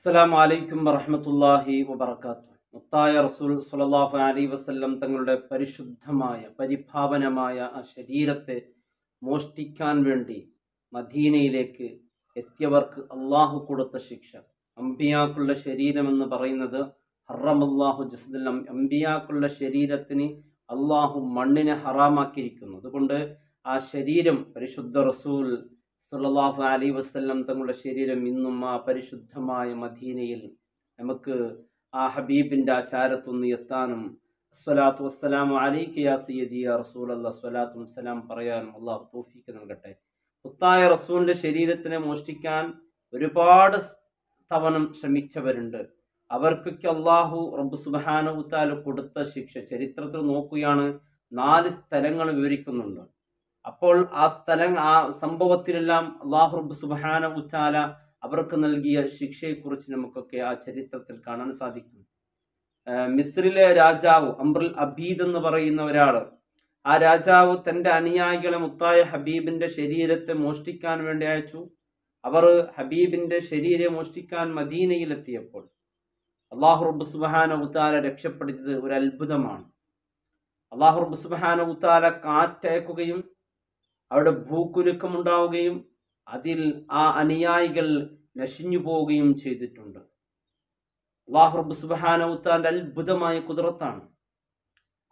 അസ്സലാമു അലൈക്കും വറഹ്മത്തുള്ളാഹി വബറകാതുഹു. മുത്തായ റസൂൽ സ്വല്ലല്ലാഹു അലൈഹി വസല്ലം തങ്ങളുടെ പരിശുദ്ധമായ പരിഭാവനമായ ആ ശരീരത്തെ മോഷ്ടിക്കാൻ വേണ്ടി മദീനയിലേക്ക് എത്തിയവർക്ക് അള്ളാഹു കൊടുത്ത ശിക്ഷ. അമ്പിയാക്കളുടെ ശരീരമെന്ന് പറയുന്നത് ഹറമല്ലാഹു ജസദൽ അമ്പിയാക്കളുടെ ശരീരത്തിന് അള്ളാഹു മണ്ണിനെ ഹറാമാക്കിയിരിക്കുന്നു. അതുകൊണ്ട് ആ ശരീരം പരിശുദ്ധ റസൂൽ സല്ലല്ലാഹു അലൈഹി വസല്ലം തങ്ങളുടെ ശരീരം ഇന്നും ആ പരിശുദ്ധമായ മദീനയിൽ നമുക്ക് ആ ഹബീബിൻ്റെ ആ ചാരത്തൊന്ന് എത്താനും സ്വലാത്തു വസ്സലാമു അലൈക യാ സയ്യിദി യാ റസൂലല്ലാഹ് സ്വലാത്തു വസ്സലാം പറയാനും അള്ളാഹു തൗഫീഖ് നൽകട്ടെ. മുത്തായ റസൂലിൻ്റെ ശരീരത്തിനെ മോഷ്ടിക്കാൻ ഒരുപാട് തവണ ശ്രമിച്ചവരുണ്ട്. അവർക്കൊക്കെ അള്ളാഹു റബ്ബ് സുബ്ഹാനഹു തആല കൊടുത്ത ശിക്ഷ ചരിത്രത്തിൽ നോക്കുകയാണ്. 4 സ്ഥലങ്ങൾ വിവരിക്കുന്നുണ്ട്. അപ്പോൾ ആ സംഭവത്തിലെല്ലാം അല്ലാഹു റബ്ബ് സുബ്ഹാനഹു തആല അവർക്ക് നൽകിയ ശിക്ഷയെക്കുറിച്ച് നമുക്കൊക്കെ ആ ചരിത്രത്തിൽ കാണാൻ സാധിക്കും. മിസ്രിലെ രാജാവ് അംറുൽ അബീദ് എന്ന് പറയുന്ന ഒരാൾ, ആ രാജാവ് തൻ്റെ അനുയായികളെ മുത്തായ ഹബീബിൻ്റെ ശരീരത്തെ മോഷ്ടിക്കാൻ വേണ്ടി അയച്ചു. അവർ ഹബീബിൻ്റെ ശരീരം മോഷ്ടിക്കാൻ മദീനയിലെത്തിയപ്പോൾ അല്ലാഹു റബ്ബ് സുബ്ഹാനഹു തആല രക്ഷപ്പെടുത്തിയത് ഒരു അത്ഭുതമാണ്. അല്ലാഹു റബ്ബ് സുബ്ഹാനഹു തആല കാറ്റയക്കുകയും അവിടെ ഭൂകുലുക്കമുണ്ടാവുകയും അതിൽ ആ അനുയായികൾ നശിഞ്ഞു പോവുകയും ചെയ്തിട്ടുണ്ട്. അല്ലാഹു റബ്ബ് സുബ്ഹാനഹു തആലയുടെ അത്ഭുതമായ ഖുദ്റത്താണ്.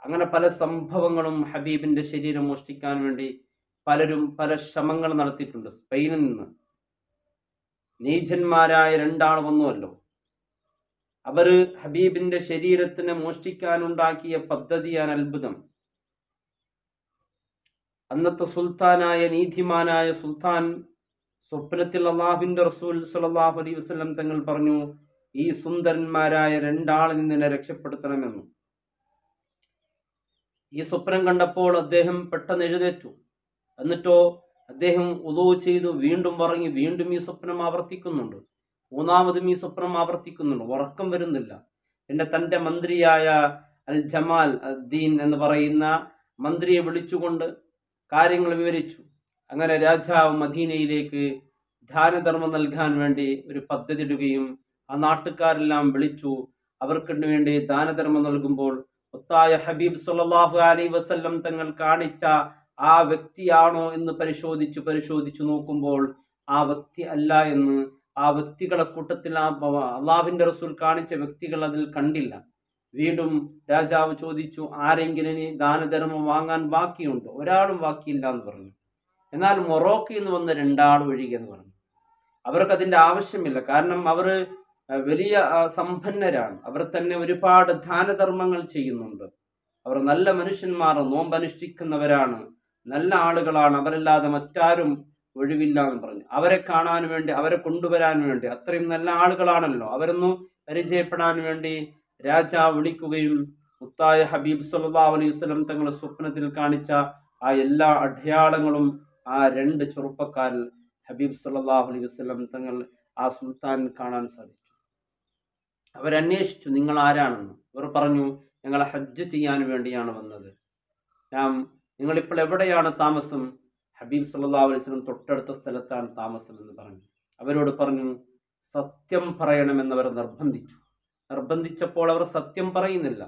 അങ്ങനെ പല സംഭവങ്ങളും ഹബീബിൻ്റെ ശരീരം മോഷ്ടിക്കാൻ വേണ്ടി പലരും പല ശ്രമങ്ങൾ നടത്തിയിട്ടുണ്ട്. സ്പെയിനിൽ നിന്ന് നീചന്മാരായ 2 ആൾ വന്നുവല്ലോ. അവർ ഹബീബിൻ്റെ ശരീരത്തിനെ മോഷ്ടിക്കാനുണ്ടാക്കിയ പദ്ധതിയാണ് അത്ഭുതം. അന്നത്തെ സുൽത്താനായ നീതിമാനായ സുൽത്താൻ സ്വപ്നത്തിൽ അള്ളാഹുവിൻ്റെ റസൂൽ സ്വല്ലല്ലാഹു അലൈഹി വസല്ലം തങ്ങൾ പറഞ്ഞു, ഈ സുന്ദരന്മാരായ 2 ആളിൽ നിന്നെ രക്ഷപ്പെടുത്തണമെന്നു. ഈ സ്വപ്നം കണ്ടപ്പോൾ അദ്ദേഹം പെട്ടെന്ന് എഴുന്നേറ്റു. എന്നിട്ടോ അദ്ദേഹം ഉളൂ ചെയ്തു വീണ്ടും ഉറങ്ങി. വീണ്ടും ഈ സ്വപ്നം ആവർത്തിക്കുന്നുണ്ട്. 3ാമതും ഈ സ്വപ്നം ആവർത്തിക്കുന്നുണ്ട്. ഉറക്കം വരുന്നില്ല. പിന്നെ തൻ്റെ മന്ത്രിയായ അൽ ജമാൽ അദ്ദീൻ എന്ന് പറയുന്ന മന്ത്രിയെ വിളിച്ചുകൊണ്ട് കാര്യങ്ങൾ വിവരിച്ചു. അങ്ങനെ രാജാവ് മദീനയിലേക്ക് ദാനധർമ്മം നൽകാൻ വേണ്ടി ഒരു പദ്ധതി ഇടുകയും ആ നാട്ടുകാരെല്ലാം വിളിച്ചു. അവർക്ക് വേണ്ടി ദാനധർമ്മം നൽകുമ്പോൾ മുത്തായ ഹബീബ് സ്വല്ലല്ലാഹു അലൈഹി വസല്ലം തങ്ങൾ കാണിച്ച ആ വ്യക്തിയാണോ എന്ന് പരിശോധിച്ചു നോക്കുമ്പോൾ ആ വ്യക്തി അല്ല എന്ന്, ആ വ്യക്തികളെ കൂട്ടത്തിൽ അള്ളാഹുവിൻ്റെ റസൂൽ കാണിച്ച വ്യക്തികൾ അതിൽ കണ്ടില്ല. വീണ്ടും രാജാവ് ചോദിച്ചു, ആരെങ്കിലും ഇനി ദാനധർമ്മം വാങ്ങാൻ ബാക്കിയുണ്ടോ? ഒരാളും ബാക്കിയില്ല എന്ന് പറഞ്ഞു. എന്നാൽ മൊറോക്കയിൽ നിന്ന് വന്ന 2 ആൾ ഒഴികെന്ന് പറഞ്ഞു. അവർക്ക് അതിൻ്റെ ആവശ്യമില്ല. കാരണം അവർ വലിയ സമ്പന്നരാണ്. അവർ തന്നെ ഒരുപാട് ദാനധർമ്മങ്ങൾ ചെയ്യുന്നുണ്ട്. അവർ നല്ല മനുഷ്യന്മാർ, നോമ്പനുഷ്ഠിക്കുന്നവരാണ്, നല്ല ആളുകളാണ്. അവരല്ലാതെ മറ്റാരും ഒഴിവില്ല എന്ന് പറഞ്ഞു. അവരെ കാണാൻ വേണ്ടി, അവരെ കൊണ്ടുവരാൻ വേണ്ടി, അത്രയും നല്ല ആളുകളാണല്ലോ, അവരൊന്ന് പരിചയപ്പെടാൻ വേണ്ടി രാജാവ് വിളിക്കുകയും മുത്തായ ഹബീബ് സ്വല്ലല്ലാഹു അലൈഹി വസല്ലം തങ്ങളുടെ സ്വപ്നത്തിൽ കാണിച്ച ആ എല്ലാ അടയാളങ്ങളും ആ 2 ചെറുപ്പക്കാരിൽ ഹബീബ് സ്വല്ലല്ലാഹു അലൈഹി വസല്ലം തങ്ങൾ ആ സുൽത്താൻ കാണാൻ സാധിച്ചു. അവരന്വേഷിച്ചു, നിങ്ങൾ ആരാണെന്ന്. അവർ പറഞ്ഞു, ഞങ്ങൾ ഹജ്ജ് ചെയ്യാൻ വേണ്ടിയാണ് വന്നത്. നിങ്ങളിപ്പോൾ എവിടെയാണ് താമസം? ഹബീബ് സ്വല്ലല്ലാഹു അലൈഹി വസല്ലം തൊട്ടടുത്ത സ്ഥലത്താണ് താമസം എന്ന് പറഞ്ഞു. അവരോട് പറഞ്ഞു, സത്യം പറയണമെന്നവർ നിർബന്ധിച്ചപ്പോൾ അവർ സത്യം പറയുന്നില്ല.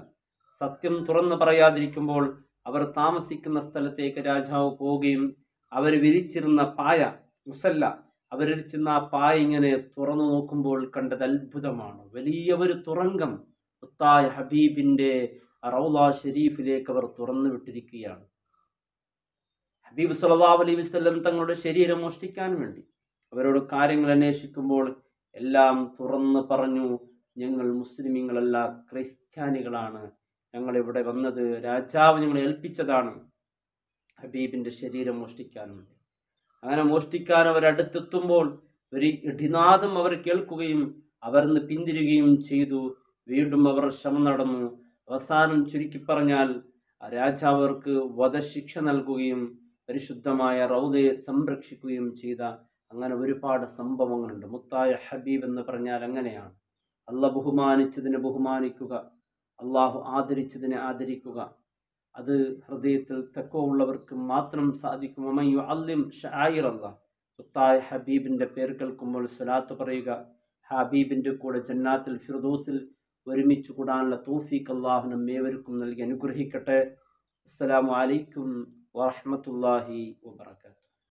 സത്യം തുറന്നു പറയാതിരിക്കുമ്പോൾ അവർ താമസിക്കുന്ന സ്ഥലത്തേക്ക് രാജാവ് പോവുകയും അവർ വിരിച്ചിരുന്ന പായ, മുസല്ല, അവരിച്ചിരുന്ന ആ പായ ഇങ്ങനെ തുറന്നു നോക്കുമ്പോൾ കണ്ടത് അത്ഭുതമാണ്. വലിയ ഒരു തുറങ്കം മുത്തായ ഹബീബിൻ്റെ റൗള ഷരീഫിലേക്ക് അവർ തുറന്നു വിട്ടിരിക്കുകയാണ്. ഹബീബ് സ്വല്ലല്ലാഹു അലൈഹി വസല്ലം തങ്ങളുടെ ശരീരം മോഷ്ടിക്കാൻ വേണ്ടി അവരോട് കാര്യങ്ങൾ അന്വേഷിക്കുമ്പോൾ എല്ലാം തുറന്ന് പറഞ്ഞു, ഞങ്ങൾ മുസ്ലിമീങ്ങളല്ല, ക്രിസ്ത്യാനികളാണ്. ഞങ്ങളിവിടെ വന്നത് രാജാവ് ഞങ്ങളെ ഏൽപ്പിച്ചതാണ് ഹബീബിൻ്റെ ശരീരം മോഷ്ടിക്കാൻ വേണ്ടി. അങ്ങനെ മോഷ്ടിക്കാൻ അവരടുത്തെത്തുമ്പോൾ ഒരു ഇടിനാദം അവർ കേൾക്കുകയും അവർന്ന് പിന്തിരിയുകയും ചെയ്തു. വീണ്ടും അവർ ശ്രമം നടന്നു. അവസാനം ചുരുക്കി പറഞ്ഞാൽ രാജാവ് അവർക്ക് വധശിക്ഷ നൽകുകയും പരിശുദ്ധമായ റൗദയെ സംരക്ഷിക്കുകയും ചെയ്ത അങ്ങനെ ഒരുപാട് സംഭവങ്ങളുണ്ട്. മുത്തായ ഹബീബ് എന്ന് പറഞ്ഞാൽ അങ്ങനെയാണ്. അള്ളാഹ് ബഹുമാനിച്ചതിനെ ബഹുമാനിക്കുക, അള്ളാഹു ആദരിച്ചതിനെ ആദരിക്കുക. അത് ഹൃദയത്തിൽ തഖ്വയുള്ളവർക്ക് മാത്രം സാധിക്കും. മുത്തായ ഹബീബിൻ്റെ പേര് കേൾക്കുമ്പോൾ സ്വലാത്ത് പറയുക, ഹബീബിൻ്റെ കൂടെ ജന്നാത്തുൽ ഫിർദൗസിൽ ഒരുമിച്ച് കൂടാനുള്ള തൗഫീഖ് അല്ലാഹു നമ്മേവർക്കും നൽകി അനുഗ്രഹിക്കട്ടെ. അസ്സലാമു അലൈക്കും വറഹ്മത്തുള്ളാഹി വബറകാതുഹു.